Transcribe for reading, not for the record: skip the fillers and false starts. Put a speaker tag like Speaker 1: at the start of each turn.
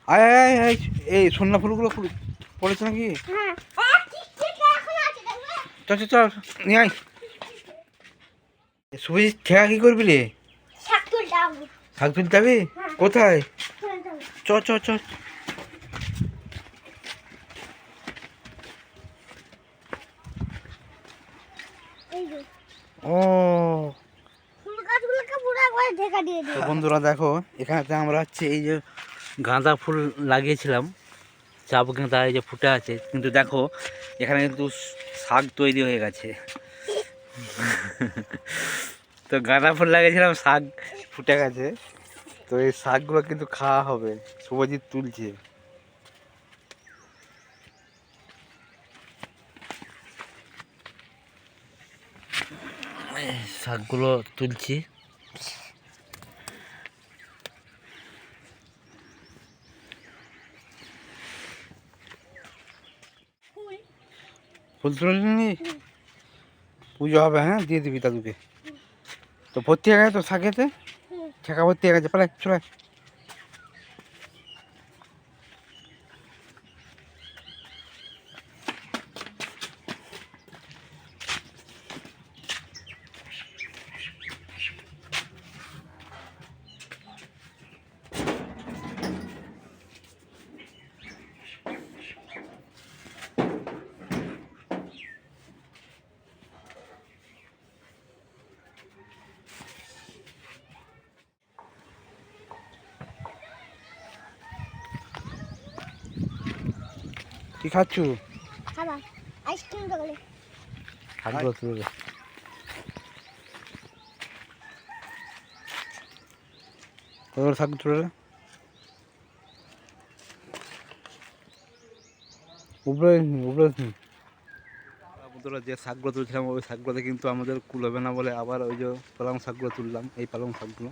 Speaker 1: আয় আয় আয়, এই সন্না ফুলগুলো পড়েছে নাকি? চল চল চল নিয়ে আয়। সুবিধ ঠেকা কি করবি রে? শাক তুলতে যাবি? কোথায়? চ চ চ। ও বন্ধুরা দেখো, এখানে আমরা হচ্ছে এই যে গাঁদা ফুল লাগিয়েছিলাম, চাপ গাঁদা এই যে ফুটে আছে, কিন্তু দেখো এখানে কিন্তু শাক তৈরি হয়ে গেছে। তো গাঁদা ফুল লাগিয়েছিলাম, শাক ফুটে গেছে, তো এই শাকগুলো কিন্তু খাওয়া হবে। শুভজিৎ তুলছে। শাকগুলো তুলছি। ফুল তুলনি, পুজো হবে, হ্যাঁ দিয়ে দিবি দাদুকে। তো ভর্তি হয়ে গেছে তো শাকেতে, ঠেকা ভর্তি হয়ে গেছে, পালাই চলে। কি খাচ্ছু?
Speaker 2: আইসক্রিম দোকানে
Speaker 1: শাকগুলো তুলে তোর শাক তুলে উপরে উপরে। বন্ধুরা যে শাকগুলো তুলছিলাম ওই শাকগুলোতে কিন্তু আমাদের কুল হবে না বলে আবার ওই যে পালং শাকগুলো তুললাম, এই পালং শাকগুলো।